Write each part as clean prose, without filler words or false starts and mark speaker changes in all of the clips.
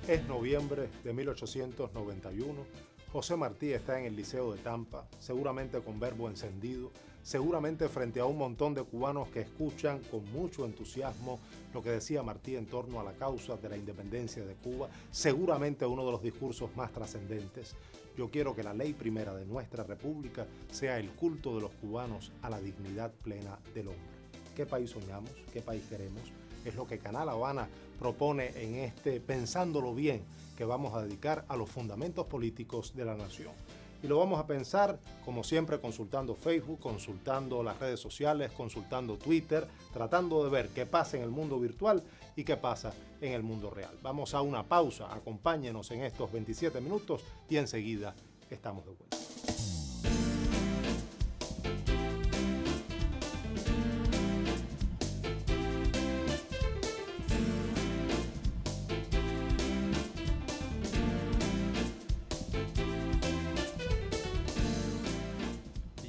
Speaker 1: Es noviembre de 1891. José Martí está en el Liceo de Tampa, seguramente con verbo encendido, seguramente frente a un montón de cubanos que escuchan con mucho entusiasmo lo que decía Martí en torno a la causa de la independencia de Cuba, seguramente uno de los discursos más trascendentes. Yo quiero que la ley primera de nuestra república sea el culto de los cubanos a la dignidad plena del hombre. ¿Qué país soñamos? ¿Qué país queremos? Es lo que Canal Habana propone en este Pensándolo Bien, que vamos a dedicar a los fundamentos políticos de la nación. Y lo vamos a pensar, como siempre, consultando Facebook, consultando las redes sociales, consultando Twitter, tratando de ver qué pasa en el mundo virtual y qué pasa en el mundo real. Vamos a una pausa, acompáñenos en estos 27 minutos y enseguida estamos de vuelta.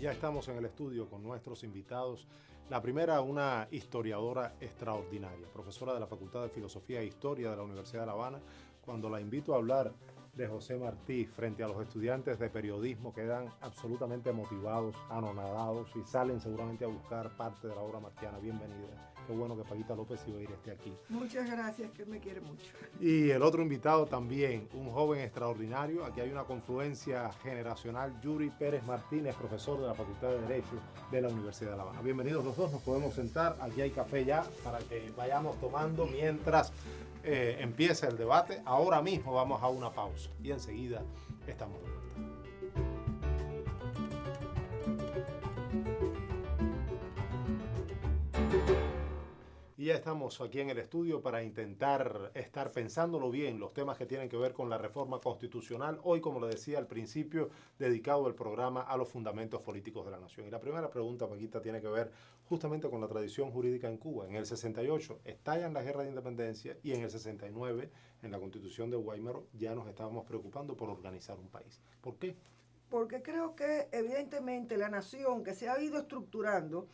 Speaker 1: Ya estamos en el estudio con nuestros invitados. La primera, una historiadora extraordinaria, profesora de la Facultad de Filosofía e Historia de la Universidad de La Habana. Cuando la invito a hablar de José Martí frente a los estudiantes de periodismo, quedan absolutamente motivados, anonadados y salen seguramente a buscar parte de la obra martiana. Bienvenida. Qué bueno que Paquita López Ibeira esté aquí.
Speaker 2: Muchas gracias, que me quiere mucho.
Speaker 1: Y el otro invitado también, un joven extraordinario. Aquí hay una confluencia generacional. Yuri Pérez Martínez, profesor de la Facultad de Derecho de la Universidad de La Habana. Bienvenidos los dos, nos podemos sentar. Aquí hay café ya para que vayamos tomando mientras empieza el debate. Ahora mismo vamos a una pausa y enseguida estamos de vuelta. Y ya estamos aquí en el estudio para intentar estar pensándolo bien, los temas que tienen que ver con la reforma constitucional. Hoy, como le decía al principio, dedicado el programa a los fundamentos políticos de la nación. Y la primera pregunta, Paquita, tiene que ver justamente con la tradición jurídica en Cuba. En el 68 estallan las guerras de independencia y en el 69, en la Constitución de Guaymaro, ya nos estábamos preocupando por organizar un país. ¿Por qué?
Speaker 2: Porque creo que evidentemente la nación que se ha ido estructurando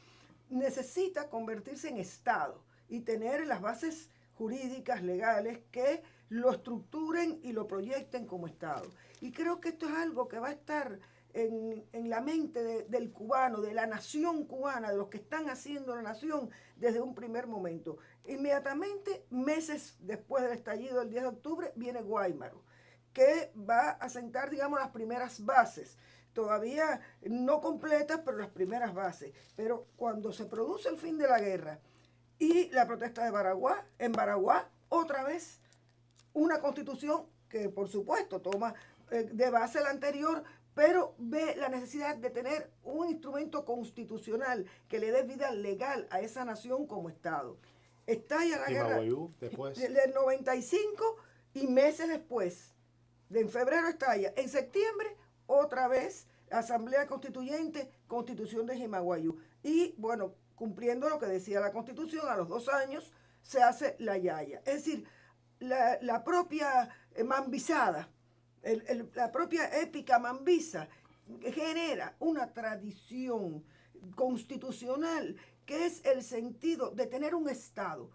Speaker 2: necesita convertirse en Estado y tener las bases jurídicas, legales, que lo estructuren y lo proyecten como Estado. Y creo que esto es algo que va a estar en la mente del cubano, de la nación cubana, de los que están haciendo la nación desde un primer momento. Inmediatamente, meses después del estallido del 10 de octubre, viene Guaymaro, que va a sentar, digamos, las primeras bases. Todavía no completas, pero las primeras bases. Pero cuando se produce el fin de la guerra y la protesta de Baraguá, en Baraguá, otra vez, una constitución que, por supuesto, toma de base la anterior, pero ve la necesidad de tener un instrumento constitucional que le dé vida legal a esa nación como Estado. Estalla la guerra
Speaker 1: después
Speaker 2: del 95 y meses después, en febrero estalla, en septiembre otra vez Asamblea Constituyente, Constitución de Jimaguayú. Y bueno, cumpliendo lo que decía la Constitución, a los 2 años se hace la yaya. Es decir, la propia mambisada, la propia épica mambisa genera una tradición constitucional que es el sentido de tener un Estado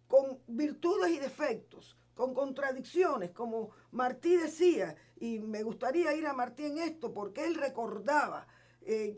Speaker 2: con virtudes y defectos, con contradicciones, como Martí decía, y me gustaría ir a Martí en esto, porque él recordaba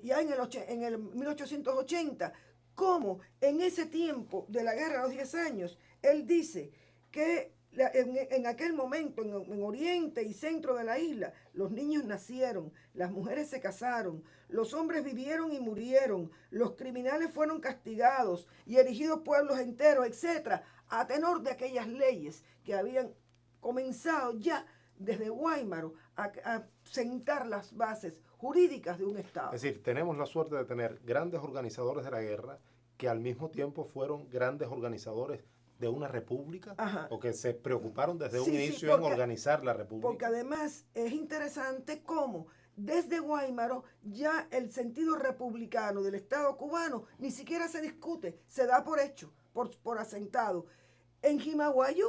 Speaker 2: ya en el 1880, cómo en ese tiempo de la guerra de los 10 años, él dice que en aquel momento, en oriente y centro de la isla, los niños nacieron, las mujeres se casaron, los hombres vivieron y murieron, los criminales fueron castigados y erigidos pueblos enteros, etc., a tenor de aquellas leyes que habían comenzado ya desde Guaymaro a sentar las bases jurídicas de un Estado.
Speaker 1: Es decir, tenemos la suerte de tener grandes organizadores de la guerra que al mismo tiempo fueron grandes organizadores de una república.
Speaker 2: Ajá.
Speaker 1: O que se preocuparon desde un inicio en organizar la república.
Speaker 2: Porque además es interesante cómo desde Guaymaro ya el sentido republicano del Estado cubano ni siquiera se discute, se da por hecho, por asentado. En Jimaguayú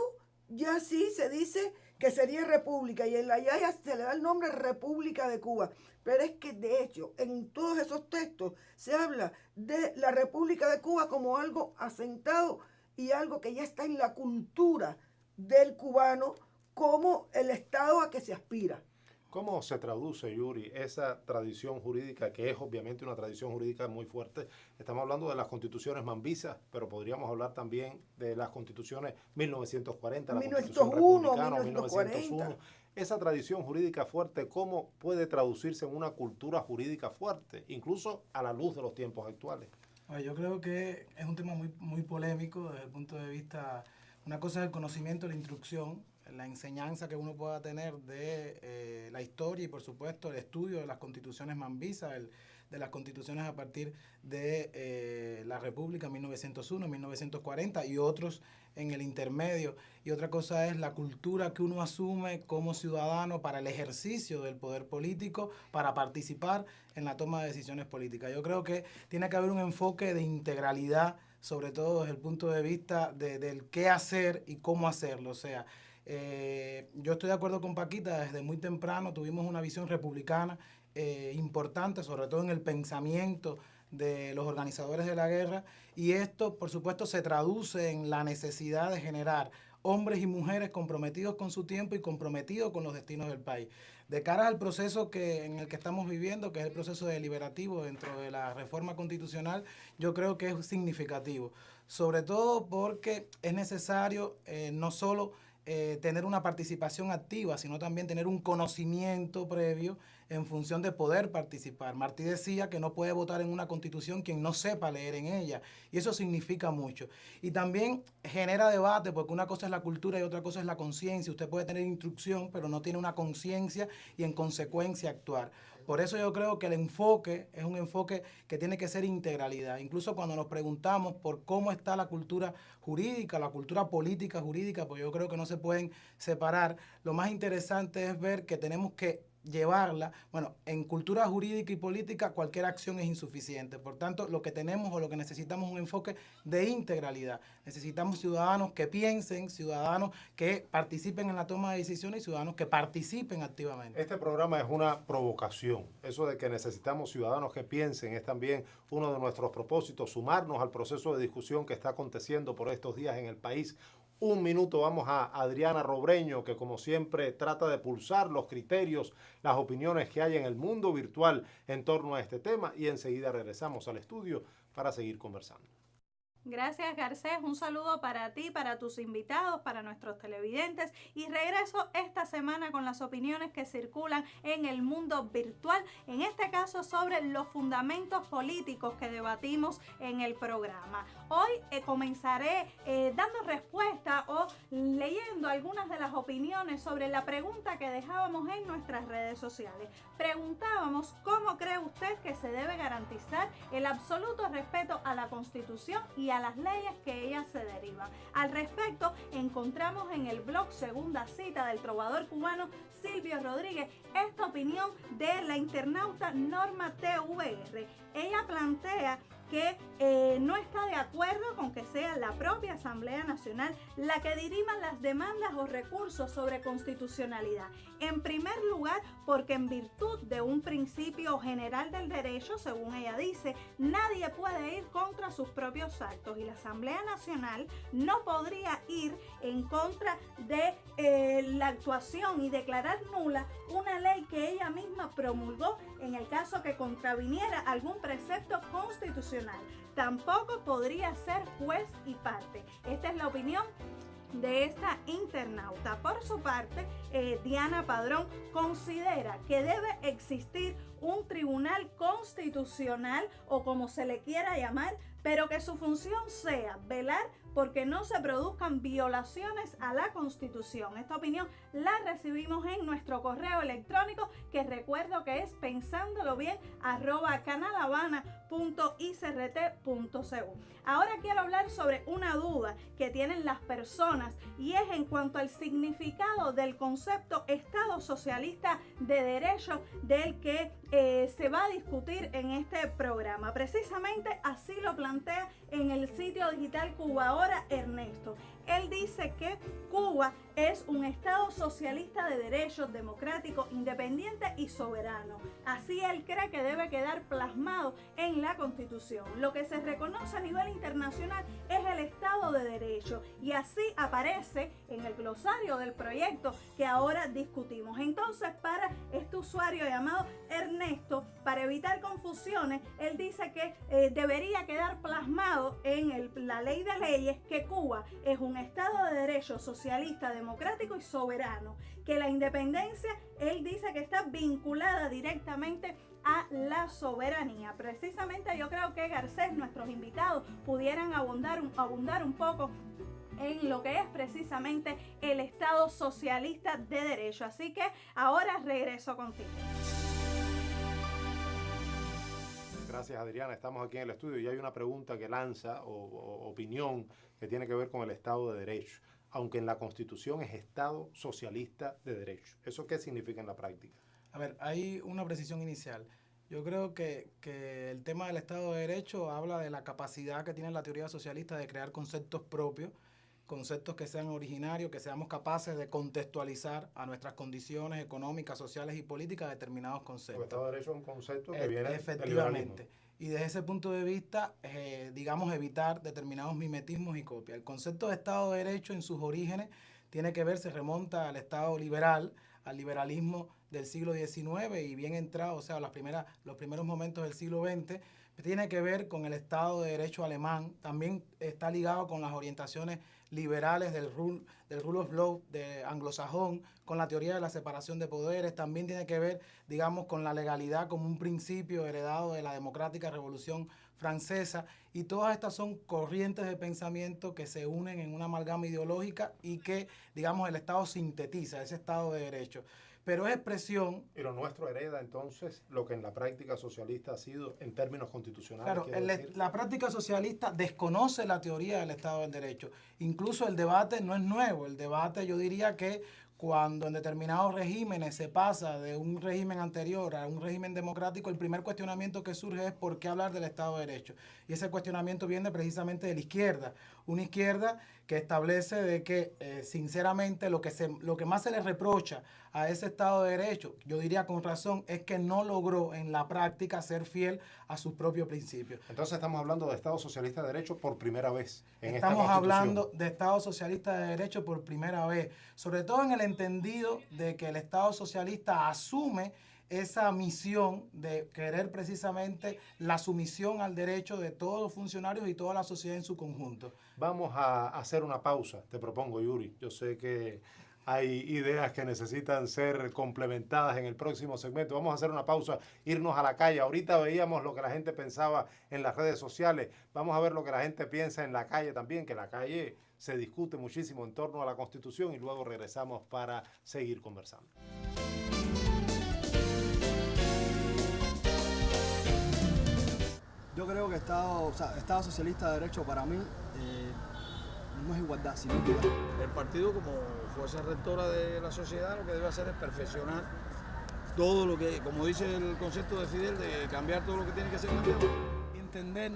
Speaker 2: ya sí se dice que sería república y en la Yaya se le da el nombre República de Cuba. Pero es que de hecho en todos esos textos se habla de la República de Cuba como algo asentado y algo que ya está en la cultura del cubano como el Estado a que se aspira.
Speaker 1: ¿Cómo se traduce, Yuri, esa tradición jurídica, que es obviamente una tradición jurídica muy fuerte? Estamos hablando de las constituciones mambisas, pero podríamos hablar también de las constituciones 1940, la Constitución Republicana, 1901. Esa tradición jurídica fuerte, ¿cómo puede traducirse en una cultura jurídica fuerte, incluso a la luz de los tiempos actuales?
Speaker 3: Yo creo que es un tema muy polémico desde el punto de vista, una cosa es el conocimiento, la instrucción, la enseñanza que uno pueda tener de la historia y por supuesto el estudio de las constituciones mambisas, de las constituciones a partir de la República 1901, 1940 y otros en el intermedio. Y otra cosa es la cultura que uno asume como ciudadano para el ejercicio del poder político, para participar en la toma de decisiones políticas. Yo creo que tiene que haber un enfoque de integralidad, sobre todo desde el punto de vista del qué hacer y cómo hacerlo. O sea, yo estoy de acuerdo con Paquita, desde muy temprano tuvimos una visión republicana importante, sobre todo en el pensamiento de los organizadores de la guerra, y esto por supuesto se traduce en la necesidad de generar hombres y mujeres comprometidos con su tiempo y comprometidos con los destinos del país. De cara al proceso en el que estamos viviendo, que es el proceso deliberativo dentro de la reforma constitucional, yo creo que es significativo, sobre todo porque es necesario no solo tener una participación activa, sino también tener un conocimiento previo en función de poder participar. Martí decía que no puede votar en una constitución quien no sepa leer en ella, y eso significa mucho. Y también genera debate, porque una cosa es la cultura y otra cosa es la conciencia. Usted puede tener instrucción, pero no tiene una conciencia y en consecuencia actuar. Por eso yo creo que el enfoque es un enfoque que tiene que ser integralidad. Incluso cuando nos preguntamos por cómo está la cultura jurídica, la cultura política jurídica, pues yo creo que no se pueden separar. Lo más interesante es ver que tenemos que llevarla, bueno, en cultura jurídica y política cualquier acción es insuficiente. Por tanto, lo que tenemos o lo que necesitamos es un enfoque de integralidad. Necesitamos ciudadanos que piensen, ciudadanos que participen en la toma de decisiones y ciudadanos que participen activamente.
Speaker 1: Este programa es una provocación. Eso de que necesitamos ciudadanos que piensen es también uno de nuestros propósitos, sumarnos al proceso de discusión que está aconteciendo por estos días en el país. Un minuto vamos a Adriana Robreño, que como siempre trata de pulsar los criterios, las opiniones que hay en el mundo virtual en torno a este tema, y enseguida regresamos al estudio para seguir conversando.
Speaker 4: Gracias, Garcés. Un saludo para ti, para tus invitados, para nuestros televidentes, y regreso esta semana con las opiniones que circulan en el mundo virtual, en este caso sobre los fundamentos políticos que debatimos en el programa. Hoy comenzaré dando respuesta o leyendo algunas de las opiniones sobre la pregunta que dejábamos en nuestras redes sociales. Preguntábamos: ¿cómo cree usted que se debe garantizar el absoluto respeto a la Constitución y a las leyes que ellas se derivan? Al respecto, encontramos en el blog Segunda Cita del trovador cubano Silvio Rodríguez esta opinión de la internauta Norma TVR. Ella plantea que no está de acuerdo con que sea la propia Asamblea Nacional la que dirima las demandas o recursos sobre constitucionalidad. En primer lugar, porque en virtud de un principio general del derecho, según ella dice, nadie puede ir contra sus propios actos, y la Asamblea Nacional no podría ir en contra de la actuación y declarar nula una ley que ella misma promulgó en el caso que contraviniera algún precepto constitucional. Tampoco podría ser juez y parte. Esta es la opinión de esta internauta. Por su parte, Diana Padrón considera que debe existir un tribunal constitucional, o como se le quiera llamar, pero que su función sea velar porque no se produzcan violaciones a la Constitución. Esta opinión la recibimos en nuestro correo electrónico, que recuerdo que es pensandolovien@canalhabana.icrt.cu. Ahora quiero hablar sobre una duda que tienen las personas, y es en cuanto al significado del concepto Estado Socialista de Derecho, del que se va a discutir en este programa. Precisamente así lo plantea en el sitio digital Cuba Ahora Ernesto. Él dice que Cuba es un Estado socialista de derechos, democrático, independiente y soberano. Así él cree que debe quedar plasmado en la Constitución. Lo que se reconoce a nivel internacional es el Estado de Derecho. Derecho. Y así aparece en el glosario del proyecto que ahora discutimos. Entonces, para este usuario llamado Ernesto, para evitar confusiones, él dice que debería quedar plasmado en la ley de leyes que Cuba es un Estado de Derecho socialista, democrático y soberano, que la independencia, él dice que está vinculada directamente a la soberanía. Precisamente yo creo que Garcés, nuestros invitados, pudieran abundar un poco en lo que es precisamente el Estado socialista de derecho. Así que ahora regreso contigo.
Speaker 1: Gracias, Adriana. Estamos aquí en el estudio y hay una pregunta que lanza o opinión que tiene que ver con el Estado de Derecho. Aunque en la Constitución es Estado socialista de derecho. ¿Eso qué significa en la práctica?
Speaker 3: A ver, hay una precisión inicial. Yo creo que el tema del Estado de Derecho habla de la capacidad que tiene la teoría socialista de crear conceptos propios, conceptos que sean originarios, que seamos capaces de contextualizar a nuestras condiciones económicas, sociales y políticas determinados conceptos.
Speaker 1: El Estado de Derecho es un concepto que viene
Speaker 3: efectivamente. Y desde ese punto de vista, digamos, evitar determinados mimetismos y copias. El concepto de Estado de Derecho en sus orígenes tiene que ver, se remonta al Estado liberal, al liberalismo del siglo XIX y bien entrado, o sea, los primeros momentos del siglo XX, tiene que ver con el Estado de Derecho alemán, también está ligado con las orientaciones liberales del rule of law de anglosajón, con la teoría de la separación de poderes, también tiene que ver, digamos, con la legalidad como un principio heredado de la democrática Revolución Francesa, y todas estas son corrientes de pensamiento que se unen en una amalgama ideológica y que, digamos, el Estado sintetiza ese Estado de Derecho. Pero es expresión...
Speaker 1: Y lo nuestro hereda entonces lo que en la práctica socialista ha sido en términos constitucionales.
Speaker 3: Claro, la práctica socialista desconoce la teoría del Estado del Derecho. Incluso el debate no es nuevo. El debate, yo diría que cuando en determinados regímenes se pasa de un régimen anterior a un régimen democrático, el primer cuestionamiento que surge es ¿por qué hablar del Estado de Derecho? Y ese cuestionamiento viene precisamente de la izquierda. Una izquierda que establece de que, sinceramente, lo que más se le reprocha a ese Estado de Derecho, yo diría con razón, es que no logró en la práctica ser fiel a sus propios principios.
Speaker 1: Entonces estamos hablando de Estado socialista de derecho por primera vez en esta
Speaker 3: Estamos
Speaker 1: Constitución.
Speaker 3: hablando de Estado socialista de derecho por primera vez, sobre todo en el entendido de que el Estado socialista asume esa misión de querer precisamente la sumisión al derecho de todos los funcionarios y toda la sociedad en su conjunto.
Speaker 1: Vamos a hacer una pausa, te propongo, Yuri. Yo sé que hay ideas que necesitan ser complementadas en el próximo segmento. Vamos a hacer una pausa, irnos a la calle. Ahorita veíamos lo que la gente pensaba en las redes sociales. Vamos a ver lo que la gente piensa en la calle también, que en la calle se discute muchísimo en torno a la Constitución y luego regresamos para seguir conversando.
Speaker 5: Yo creo que Estado socialista de derecho para mí no es igualdad, sino igualdad.
Speaker 6: El partido como fuerza rectora de la sociedad lo que debe hacer es perfeccionar todo lo que, como dice el concepto de Fidel, de cambiar todo lo que tiene que ser cambiado.
Speaker 7: Entender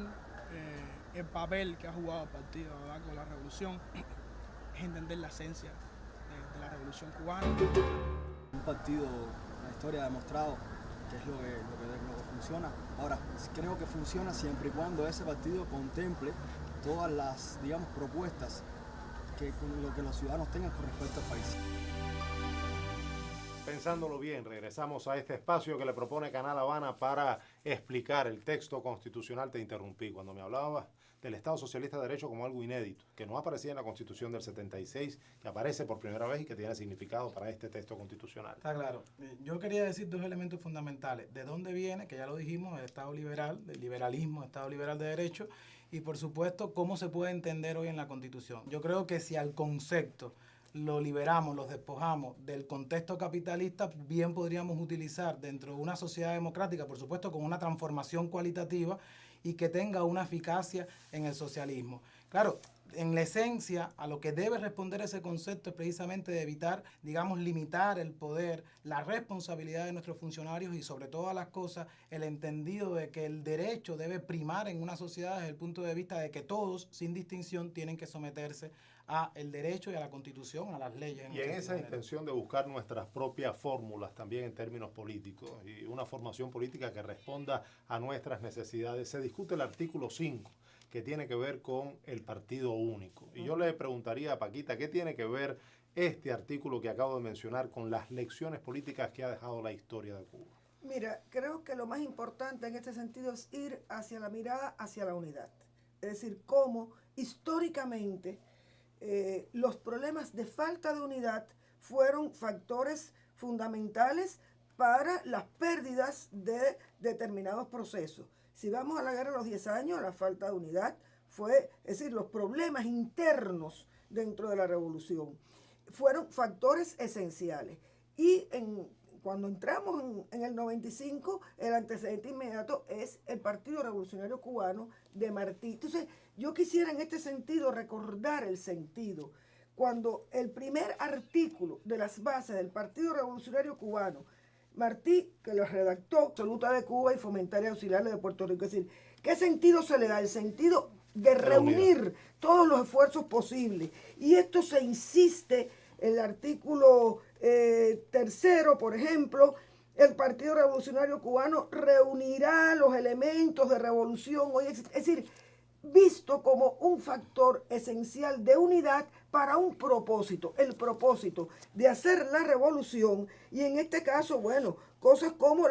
Speaker 7: el papel que ha jugado el partido a lo largo de la revolución es entender la esencia de la revolución cubana.
Speaker 5: Un partido, la historia ha demostrado que es lo que funciona. Ahora, creo que funciona siempre y cuando ese partido contemple todas las, digamos, propuestas con lo que los ciudadanos tengan con respecto al país.
Speaker 1: Pensándolo bien, regresamos a este espacio que le propone Canal Habana para explicar el texto constitucional. Te interrumpí cuando me hablabas del Estado Socialista de Derecho como algo inédito, que no aparecía en la Constitución del 76, que aparece por primera vez y que tiene significado para este texto constitucional.
Speaker 3: Está claro. Yo quería decir dos elementos fundamentales. ¿De dónde viene? Que ya lo dijimos, el Estado liberal, del liberalismo, Estado liberal de derecho, y por supuesto, cómo se puede entender hoy en la Constitución. Yo creo que si al concepto lo liberamos, los despojamos del contexto capitalista, bien podríamos utilizar dentro de una sociedad democrática, por supuesto, con una transformación cualitativa y que tenga una eficacia en el socialismo. Claro, en la esencia, a lo que debe responder ese concepto es precisamente de evitar, digamos, limitar el poder, la responsabilidad de nuestros funcionarios y sobre todas las cosas, el entendido de que el derecho debe primar en una sociedad desde el punto de vista de que todos, sin distinción, tienen que someterse a el derecho y a la Constitución, a las leyes.
Speaker 1: Y en esa intención de buscar nuestras propias fórmulas también en términos políticos y una formación política que responda a nuestras necesidades, se discute el artículo 5, que tiene que ver con el partido único. Y yo le preguntaría a Paquita, ¿qué tiene que ver este artículo que acabo de mencionar con las lecciones políticas que ha dejado la historia de Cuba?
Speaker 2: Mira, creo que lo más importante en este sentido es ir hacia la mirada, hacia la unidad. Es decir, cómo históricamente los problemas de falta de unidad fueron factores fundamentales para las pérdidas de determinados procesos. Si vamos a la guerra de los 10 años, la falta de unidad fue, es decir, los problemas internos dentro de la revolución fueron factores esenciales. Y cuando entramos en el 95, el antecedente inmediato es el Partido Revolucionario Cubano de Martí. Entonces, yo quisiera en este sentido recordar el sentido. Cuando el primer artículo de las bases del Partido Revolucionario Cubano, Martí, que lo redactó, Absoluta de Cuba y Fomentar y Auxiliarle de Puerto Rico, es decir, ¿qué sentido se le da? El sentido de reunir todos los esfuerzos posibles. Y esto se insiste en el artículo tercero, por ejemplo, el Partido Revolucionario Cubano reunirá los elementos de revolución. Es decir, visto como un factor esencial de unidad para un propósito, el propósito de hacer la revolución. Y en este caso, bueno, cosas como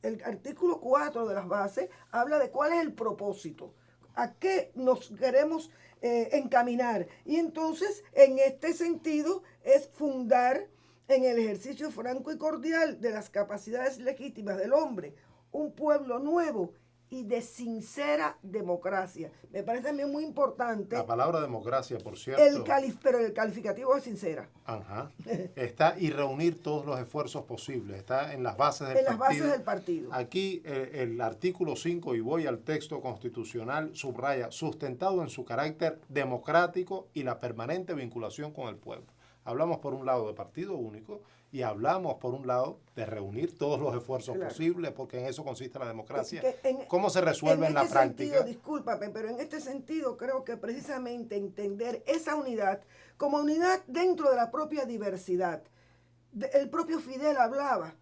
Speaker 2: el artículo 4 de las bases habla de cuál es el propósito, a qué nos queremos encaminar. Y entonces, en este sentido, es fundar en el ejercicio franco y cordial de las capacidades legítimas del hombre un pueblo nuevo y de sincera democracia. Me parece también muy importante.
Speaker 1: La palabra democracia, por cierto.
Speaker 2: Pero el calificativo es sincera.
Speaker 1: Ajá. Está y reunir todos los esfuerzos posibles. Está en las bases del
Speaker 2: partido.
Speaker 1: En las bases
Speaker 2: del partido.
Speaker 1: Aquí el artículo 5, y voy al texto constitucional, subraya, sustentado en su carácter democrático y la permanente vinculación con el pueblo. Hablamos por un lado de partido único y hablamos por un lado de reunir todos los esfuerzos posibles, porque en eso consiste la democracia. ¿Cómo se resuelve en la práctica?
Speaker 2: Discúlpame, pero en este sentido creo que precisamente entender esa unidad como unidad dentro de la propia diversidad. El propio Fidel hablaba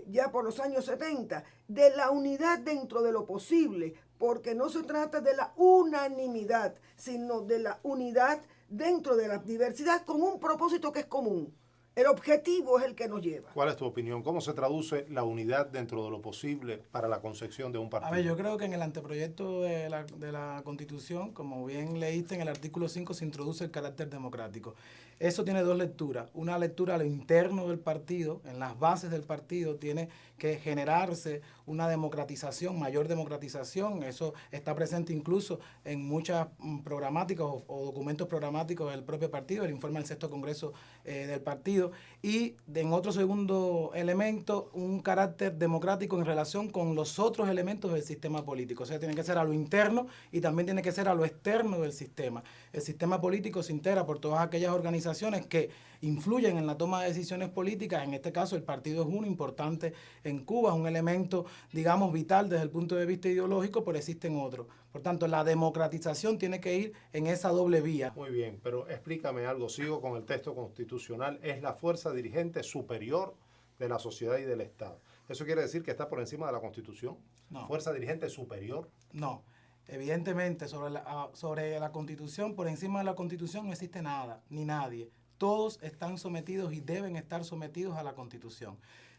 Speaker 2: ya por los años 70 de la unidad dentro de lo posible, porque no se trata de la unanimidad, sino de la unidad dentro de la diversidad con un propósito que es común. El objetivo es el que nos lleva.
Speaker 1: ¿Cuál es tu opinión? ¿Cómo se traduce la unidad dentro de lo posible para la concepción de un partido?
Speaker 3: A ver, yo creo que en el anteproyecto de la Constitución, como bien leíste, en el artículo 5 se introduce el carácter democrático. Eso tiene dos lecturas. Una lectura a lo interno del partido, en las bases del partido, tiene que generarse una democratización, mayor democratización. Eso está presente incluso en muchas programáticas o documentos programáticos del propio partido, el informe del 6º Congreso del partido. Y en otro segundo elemento, un carácter democrático en relación con los otros elementos del sistema político. O sea, tiene que ser a lo interno y también tiene que ser a lo externo del sistema. El sistema político se integra por todas aquellas organizaciones que influyen en la toma de decisiones políticas. En este caso, el partido es uno importante en Cuba, es un elemento, digamos, vital desde el punto de vista ideológico, pero existen otros. Por tanto, la democratización tiene que ir en esa doble vía.
Speaker 1: Muy bien, pero explícame algo. Sigo con el texto constitucional. Es la fuerza dirigente superior de la sociedad y del Estado. ¿Eso quiere decir que está por encima de la Constitución?
Speaker 3: No.
Speaker 1: ¿Fuerza dirigente superior?
Speaker 3: No. Evidentemente, sobre la Constitución, por encima de la Constitución no existe nada, ni nadie. Todos están sometidos y deben estar sometidos a la Constitución.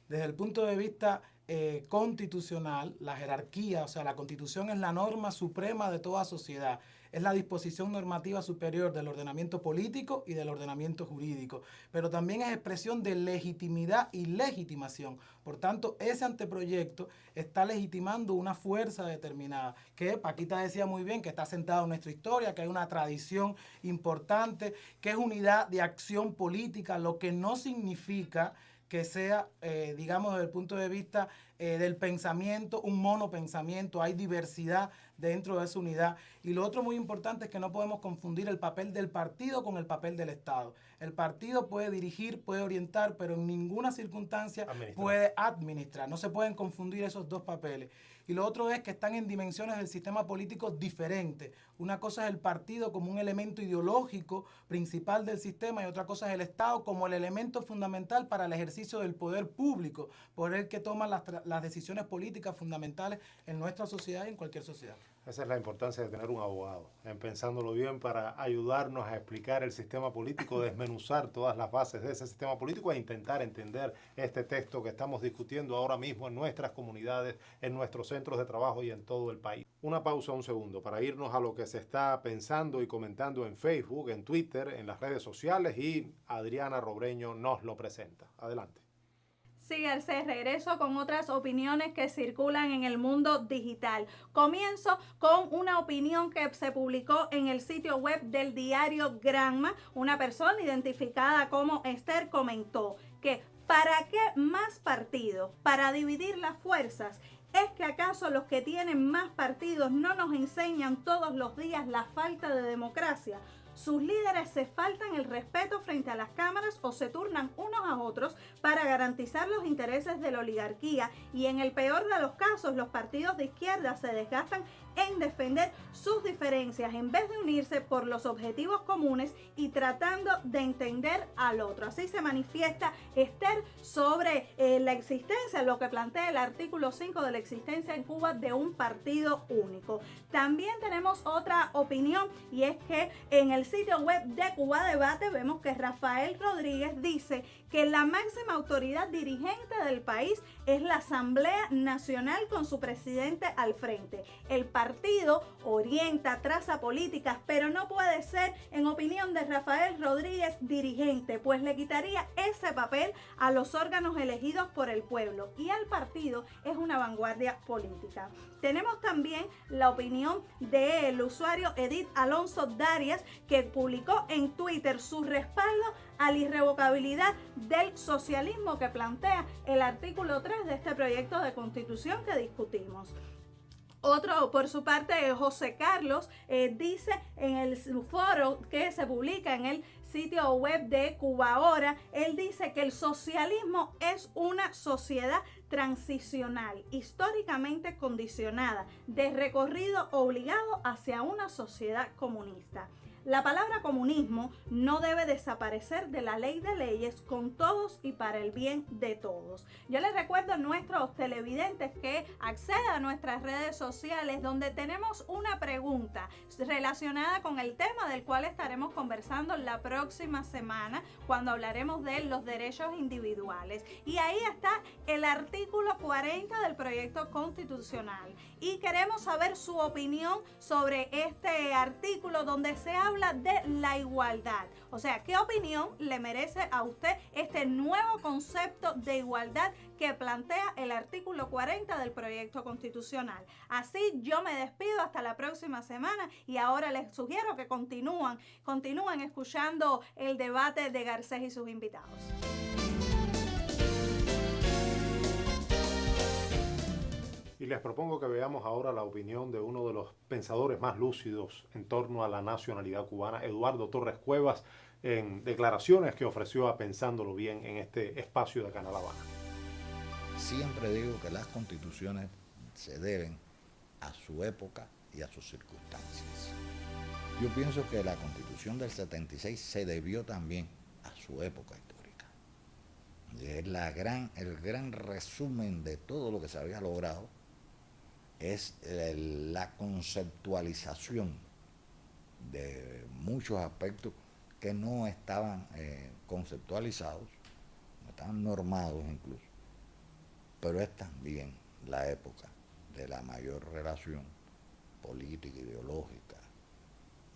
Speaker 3: Desde el punto de vista constitucional, la jerarquía, o sea, la Constitución es la norma suprema de toda sociedad. Es la disposición normativa superior del ordenamiento político y del ordenamiento jurídico, pero también es expresión de legitimidad y legitimación. Por tanto, ese anteproyecto está legitimando una fuerza determinada, que Paquita decía muy bien, que está sentada en nuestra historia, que hay una tradición importante, que es unidad de acción política, lo que no significa que sea, digamos, desde el punto de vista del pensamiento, un monopensamiento. Hay diversidad dentro de esa unidad. Y lo otro muy importante es que no podemos confundir el papel del partido con el papel del Estado. El partido puede dirigir, puede orientar, pero en ninguna circunstancia puede administrar. No se pueden confundir esos dos papeles. Y lo otro es que están en dimensiones del sistema político diferentes. Una cosa es el partido como un elemento ideológico principal del sistema y otra cosa es el Estado como el elemento fundamental para el ejercicio del poder público, por el que toma las decisiones políticas fundamentales en nuestra sociedad y en cualquier sociedad.
Speaker 1: Esa es la importancia de tener un abogado, en pensándolo bien, para ayudarnos a explicar el sistema político, desmenuzar todas las bases de ese sistema político e intentar entender este texto que estamos discutiendo ahora mismo en nuestras comunidades, en nuestros centros de trabajo y en todo el país. Una pausa, un segundo, para irnos a lo que se está pensando y comentando en Facebook, en Twitter, en las redes sociales, y Adriana Robreño nos lo presenta. Adelante.
Speaker 4: Sí, Garcés, regreso con otras opiniones que circulan en el mundo digital. Comienzo con una opinión que se publicó en el sitio web del diario Granma. Una persona identificada como Esther comentó que ¿para qué más partidos? Para dividir las fuerzas. ¿Es que acaso los que tienen más partidos no nos enseñan todos los días la falta de democracia? Sus líderes se faltan el respeto frente a las cámaras o se turnan unos a otros para garantizar los intereses de la oligarquía, y en el peor de los casos los partidos de izquierda se desgastan en defender sus diferencias en vez de unirse por los objetivos comunes y tratando de entender al otro. Así se manifiesta Esther sobre la existencia, lo que plantea el artículo 5 de la existencia en Cuba de un partido único. También tenemos otra opinión, y es que en el sitio web de Cuba Debate vemos que Rafael Rodríguez dice que la máxima autoridad dirigente del país es la Asamblea Nacional con su presidente al frente. El partido orienta, traza políticas, pero no puede ser, en opinión de Rafael Rodríguez, dirigente, pues le quitaría ese papel a los órganos elegidos por el pueblo, y al partido es una vanguardia política. Tenemos también la opinión del usuario Edith Alonso Darias, que publicó en Twitter su respaldo a la irrevocabilidad del socialismo que plantea el artículo 3 de este proyecto de constitución que discutimos. Otro, por su parte, José Carlos, dice en el foro que se publica en el sitio web de Cuba Ahora, él dice que el socialismo es una sociedad transicional, históricamente condicionada, de recorrido obligado hacia una sociedad comunista. La palabra comunismo no debe desaparecer de la ley de leyes, con todos y para el bien de todos. Yo les recuerdo a nuestros televidentes que accedan a nuestras redes sociales, donde tenemos una pregunta relacionada con el tema del cual estaremos conversando la próxima semana, cuando hablaremos de los derechos individuales. Y ahí está el artículo 40 del proyecto constitucional. Y queremos saber su opinión sobre este artículo, donde se habla de la igualdad. O sea, ¿qué opinión le merece a usted este nuevo concepto de igualdad que plantea el artículo 40 del proyecto constitucional? Así yo me despido hasta la próxima semana, y ahora les sugiero que continúen escuchando el debate de Garcés y sus invitados.
Speaker 1: Y les propongo que veamos ahora la opinión de uno de los pensadores más lúcidos en torno a la nacionalidad cubana, Eduardo Torres Cuevas, en declaraciones que ofreció a Pensándolo Bien en este espacio de Canal Habana.
Speaker 8: Siempre digo que las constituciones se deben a su época y a sus circunstancias. Yo pienso que la Constitución del 76 se debió también a su época histórica. Es el gran resumen de todo lo que se había logrado, es la conceptualización de muchos aspectos que no estaban conceptualizados, no estaban normados incluso, pero es también la época de la mayor relación política, ideológica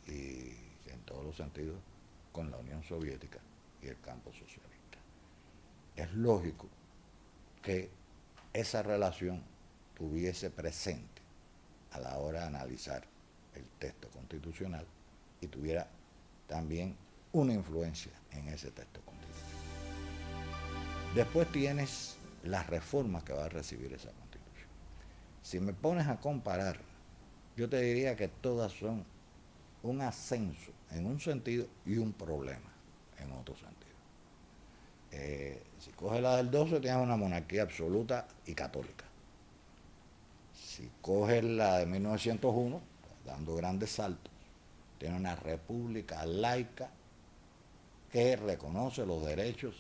Speaker 8: y en todos los sentidos con la Unión Soviética y el campo socialista. Es lógico que esa relación tuviese presente a la hora de analizar el texto constitucional y tuviera también una influencia en ese texto constitucional. Después tienes las reformas que va a recibir esa constitución. Si me pones a comparar, yo te diría que todas son un ascenso en un sentido y un problema en otro sentido. Si coges la del 12, tienes una monarquía absoluta y católica. Si coges la de 1901, dando grandes saltos, tiene una república laica que reconoce los derechos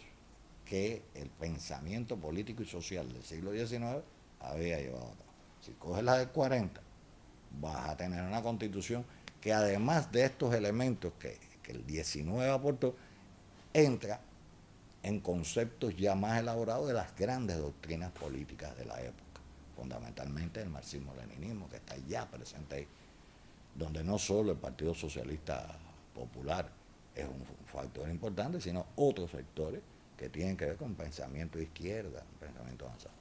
Speaker 8: que el pensamiento político y social del siglo XIX había llevado a cabo. Si coges la del 40, vas a tener una constitución que además de estos elementos que el 19 aportó, entra en conceptos ya más elaborados de las grandes doctrinas políticas de la época, fundamentalmente el marxismo-leninismo, que está ya presente ahí, donde no solo el Partido Socialista Popular es un factor importante, sino otros sectores que tienen que ver con pensamiento de izquierda, pensamiento avanzado.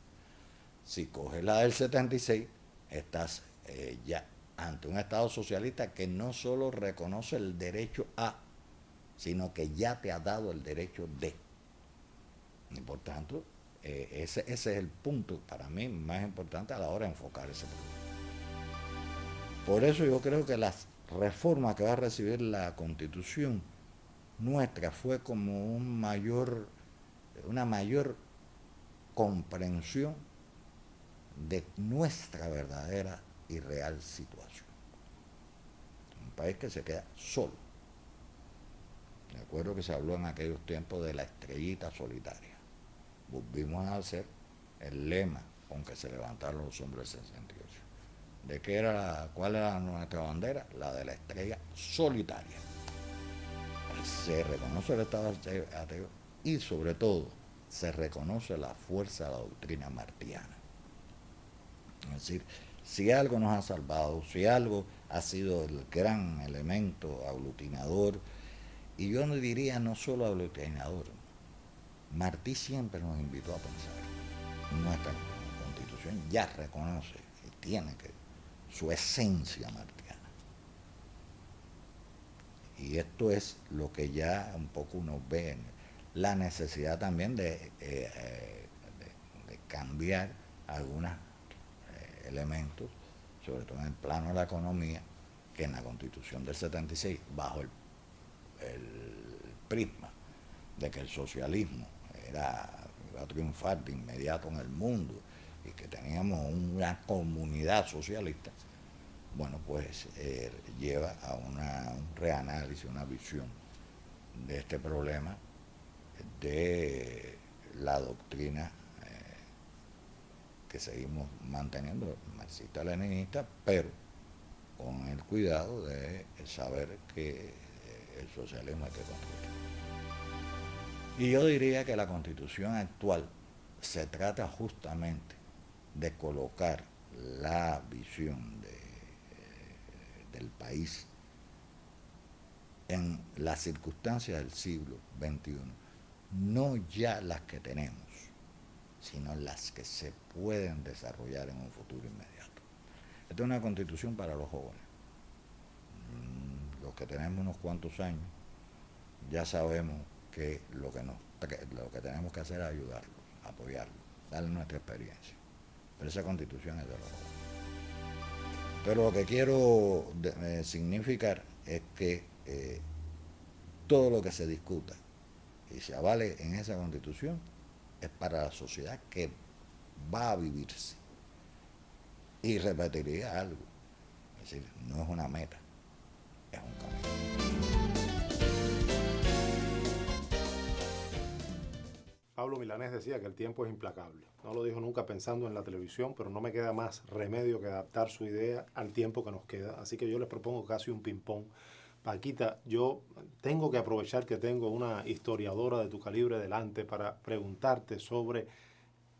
Speaker 8: Si coges la del 76, estás ya ante un Estado socialista que no solo reconoce el derecho a, sino que ya te ha dado el derecho de. Y por tanto, ese es el punto para mí más importante a la hora de enfocar ese problema. Por eso yo creo que las reformas que va a recibir la Constitución nuestra fue como una mayor comprensión de nuestra verdadera y real situación. Un país que se queda solo. Me acuerdo que se habló en aquellos tiempos de la estrellita solitaria. Volvimos a hacer el lema con que se levantaron los hombres del 68. ¿Cuál era nuestra bandera? La de la estrella solitaria. Se reconoce el Estado ateo y sobre todo se reconoce la fuerza de la doctrina martiana. Es decir, si algo nos ha salvado, si algo ha sido el gran elemento aglutinador, y yo no diría no solo aglutinador, Martí siempre nos invitó a pensar. Nuestra Constitución ya reconoce y tiene su esencia martiana. Y esto es lo que ya un poco uno ve en la necesidad también de cambiar algunos elementos, sobre todo en el plano de la economía, que en la Constitución del 76, bajo el prisma de que el socialismo iba a triunfar de inmediato en el mundo y que teníamos una comunidad socialista, bueno, pues lleva a un reanálisis, una visión de este problema de la doctrina que seguimos manteniendo, marxista-leninista, pero con el cuidado de saber que el socialismo hay que construir. Y yo diría que la Constitución actual se trata justamente de colocar la visión del país en las circunstancias del siglo XXI, no ya las que tenemos, sino las que se pueden desarrollar en un futuro inmediato. Esta es una Constitución para los jóvenes. Los que tenemos unos cuantos años, ya sabemos que lo que tenemos que hacer es ayudarlos, apoyarlos, darles nuestra experiencia. Pero esa Constitución es de los jóvenes. Pero lo que quiero significar es que todo lo que se discuta y se avale en esa Constitución es para la sociedad que va a vivirse. Y repetiría algo, es decir, no es una meta, es un camino.
Speaker 1: Pablo Milanés decía que el tiempo es implacable. No lo dijo nunca pensando en la televisión, pero no me queda más remedio que adaptar su idea al tiempo que nos queda. Así que yo les propongo casi un ping-pong. Paquita, yo tengo que aprovechar que tengo una historiadora de tu calibre delante para preguntarte sobre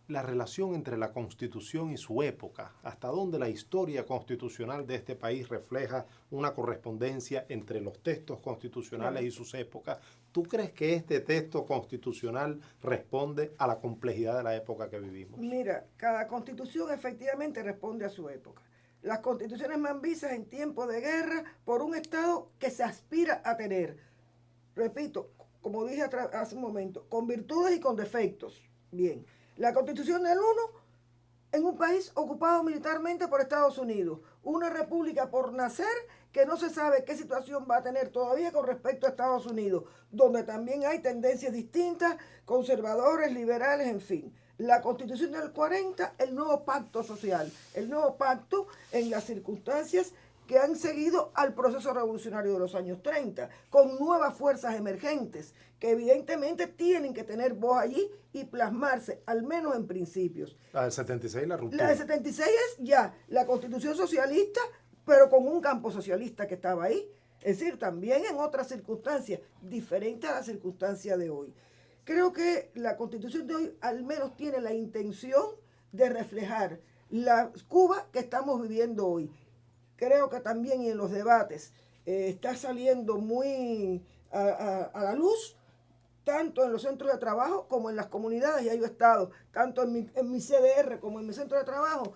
Speaker 1: la relación entre la Constitución y su época. ¿Hasta dónde la historia constitucional de este país refleja una correspondencia entre los textos constitucionales y sus épocas? ¿Tú crees que este texto constitucional responde a la complejidad de la época que vivimos?
Speaker 2: Mira, cada constitución efectivamente responde a su época. Las constituciones mambisas en tiempo de guerra por un Estado que se aspira a tener, repito, como dije hace un momento, con virtudes y con defectos. Bien, la Constitución del 1 en un país ocupado militarmente por Estados Unidos, una república por nacer que no se sabe qué situación va a tener todavía con respecto a Estados Unidos, donde también hay tendencias distintas, conservadores, liberales, en fin. La Constitución del 40, el nuevo pacto social, el nuevo pacto en las circunstancias que han seguido al proceso revolucionario de los años 30, con nuevas fuerzas emergentes, que evidentemente tienen que tener voz allí y plasmarse, al menos en principios.
Speaker 1: La del 76, la ruptura.
Speaker 2: La del 76 es ya la Constitución socialista pero con un campo socialista que estaba ahí. Es decir, también en otras circunstancias, diferentes a la circunstancia de hoy. Creo que la Constitución de hoy al menos tiene la intención de reflejar la Cuba que estamos viviendo hoy. Creo que también en los debates está saliendo muy a la luz, tanto en los centros de trabajo como en las comunidades. Ya yo he estado, tanto en mi CDR como en mi centro de trabajo,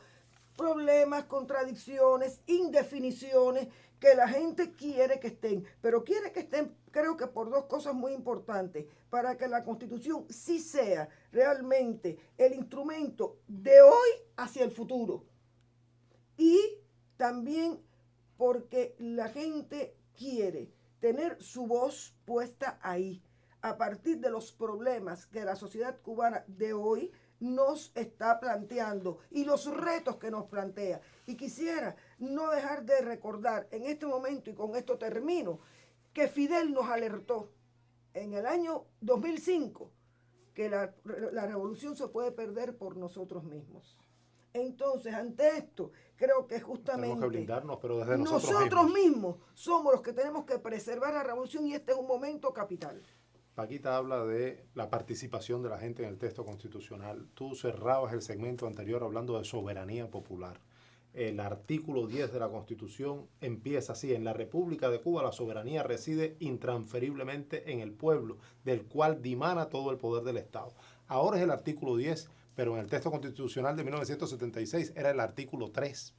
Speaker 2: problemas, contradicciones, indefiniciones, que la gente quiere que estén, pero quiere que estén, creo que por dos cosas muy importantes, para que la Constitución sí sea realmente el instrumento de hoy hacia el futuro. Y también porque la gente quiere tener su voz puesta ahí, a partir de los problemas que la sociedad cubana de hoy nos está planteando y los retos que nos plantea. Y quisiera no dejar de recordar en este momento, y con esto termino, que Fidel nos alertó en el año 2005 que la revolución se puede perder por nosotros mismos. Entonces, ante esto, creo que justamente
Speaker 1: tenemos que blindarnos, pero desde
Speaker 2: nosotros mismos somos los que tenemos que preservar la revolución, y este es un momento capital.
Speaker 1: Paquita habla de la participación de la gente en el texto constitucional. Tú cerrabas el segmento anterior hablando de soberanía popular. El artículo 10 de la Constitución empieza así: en la República de Cuba la soberanía reside intransferiblemente en el pueblo, del cual dimana todo el poder del Estado. Ahora es el artículo 10, pero en el texto constitucional de 1976 era el artículo 3.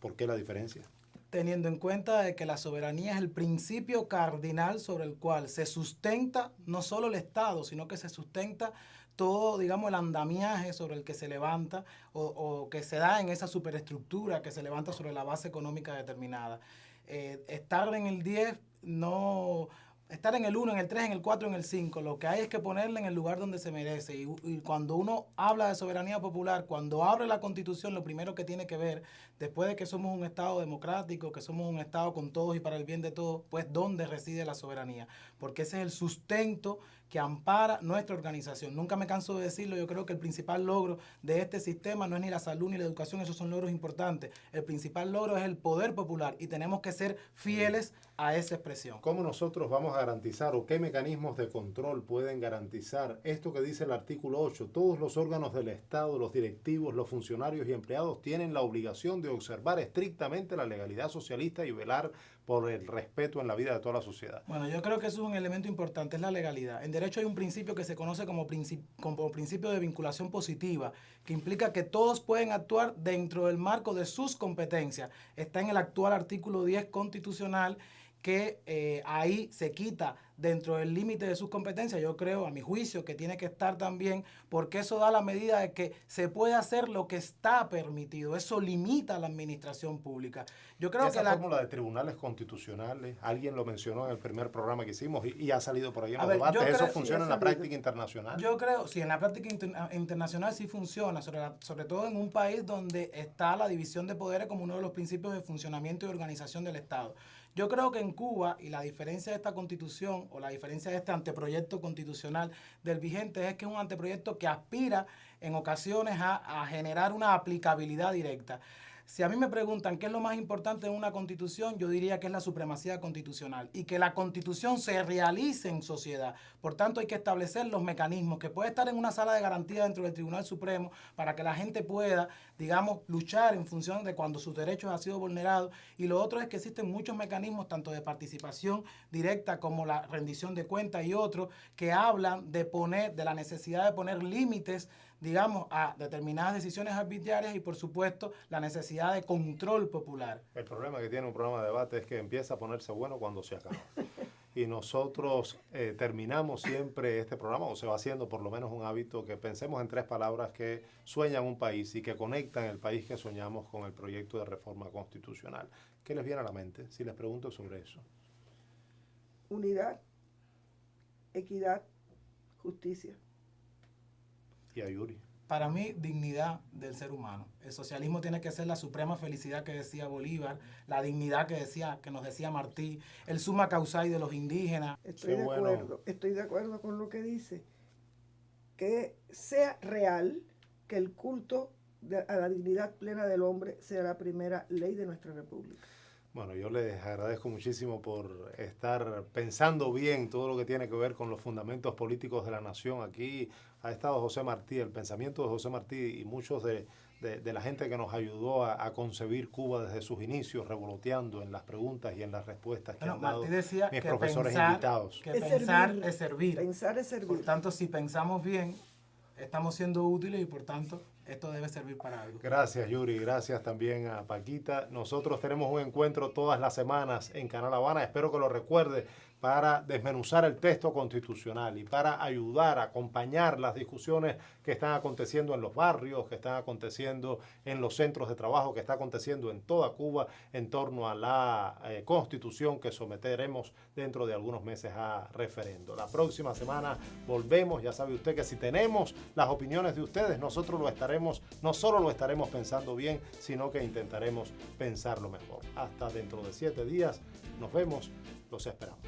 Speaker 1: ¿Por qué la diferencia?
Speaker 3: Teniendo en cuenta de que la soberanía es el principio cardinal sobre el cual se sustenta no solo el Estado, sino que se sustenta todo, digamos, el andamiaje sobre el que se levanta o que se da en esa superestructura que se levanta sobre la base económica determinada. Estar en el 10 no... Estar en el 1, en el 3, en el 4, en el 5, lo que hay es que ponerle en el lugar donde se merece. Y cuando uno habla de soberanía popular, cuando abre la Constitución, lo primero que tiene que ver, después de que somos un Estado democrático, que somos un Estado con todos y para el bien de todos, pues ¿dónde reside la soberanía? Porque ese es el sustento que ampara nuestra organización. Nunca me canso de decirlo, yo creo que el principal logro de este sistema no es ni la salud ni la educación, esos son logros importantes. El principal logro es el poder popular y tenemos que ser fieles a esa expresión.
Speaker 1: ¿Cómo nosotros vamos a garantizar o qué mecanismos de control pueden garantizar esto que dice el artículo 8? Todos los órganos del Estado, los directivos, los funcionarios y empleados tienen la obligación de observar estrictamente la legalidad socialista y velar por el respeto en la vida de toda la sociedad.
Speaker 3: Bueno, yo creo que eso es un elemento importante, es la legalidad. En derecho hay un principio que se conoce como principio de vinculación positiva, que implica que todos pueden actuar dentro del marco de sus competencias. Está en el actual artículo 10 constitucional, que ahí se quita dentro del límite de sus competencias. Yo creo, a mi juicio, que tiene que estar también, porque eso da la medida de que se puede hacer lo que está permitido. Eso limita la administración pública. Yo creo
Speaker 1: esa
Speaker 3: que
Speaker 1: fórmula de tribunales constitucionales, alguien lo mencionó en el primer programa que hicimos y ha salido por ahí en los debates. ¿Eso funciona en la práctica internacional?
Speaker 3: Yo creo, sí, en la práctica internacional sí funciona, sobre todo en un país donde está la división de poderes como uno de los principios de funcionamiento y organización del Estado. Yo creo que en Cuba, y la diferencia de esta constitución o la diferencia de este anteproyecto constitucional del vigente es que es un anteproyecto que aspira en ocasiones a generar una aplicabilidad directa. Si a mí me preguntan qué es lo más importante en una constitución, yo diría que es la supremacía constitucional y que la constitución se realice en sociedad. Por tanto, hay que establecer los mecanismos que puede estar en una sala de garantía dentro del Tribunal Supremo para que la gente pueda, digamos, luchar en función de cuando sus derechos han sido vulnerados. Y lo otro es que existen muchos mecanismos, tanto de participación directa como la rendición de cuentas y otros, que hablan de la necesidad de poner límites, digamos, a determinadas decisiones arbitrarias y, por supuesto, la necesidad de control popular.
Speaker 1: El problema que tiene un programa de debate es que empieza a ponerse bueno cuando se acaba. Y nosotros terminamos siempre este programa, o se va haciendo por lo menos un hábito, que pensemos en 3 palabras que sueñan un país y que conectan el país que soñamos con el proyecto de reforma constitucional. ¿Qué les viene a la mente si les pregunto sobre eso?
Speaker 2: Unidad, equidad, justicia.
Speaker 1: Y a Yuri.
Speaker 3: Para mí, dignidad del ser humano. El socialismo tiene que ser la suprema felicidad que decía Bolívar, la dignidad que nos decía Martí, el summa causai de los indígenas.
Speaker 2: Estoy de acuerdo con lo que dice. Que sea real, que el culto a la dignidad plena del hombre sea la primera ley de nuestra república.
Speaker 1: Bueno, yo les agradezco muchísimo por estar pensando bien todo lo que tiene que ver con los fundamentos políticos de la nación. Aquí ha estado José Martí, el pensamiento de José Martí y muchos de la gente que nos ayudó a concebir Cuba desde sus inicios, revoloteando en las preguntas y en las respuestas que han dado
Speaker 3: Martí decía
Speaker 1: mis
Speaker 3: que
Speaker 1: profesores
Speaker 3: pensar,
Speaker 1: invitados.
Speaker 3: Que pensar es servir.
Speaker 2: Pensar es servir.
Speaker 3: Por tanto, si pensamos bien, estamos siendo útiles y por tanto esto debe servir para algo.
Speaker 1: Gracias, Yuri. Gracias también a Paquita. Nosotros tenemos un encuentro todas las semanas en Canal Habana. Espero que lo recuerde, para desmenuzar el texto constitucional y para ayudar a acompañar las discusiones que están aconteciendo en los barrios, que están aconteciendo en los centros de trabajo, que está aconteciendo en toda Cuba en torno a la Constitución que someteremos dentro de algunos meses a referendo. La próxima semana volvemos. Ya sabe usted que si tenemos las opiniones de ustedes, nosotros no solo lo estaremos pensando bien, sino que intentaremos pensarlo mejor. Hasta dentro de 7 días. Nos vemos. Los esperamos.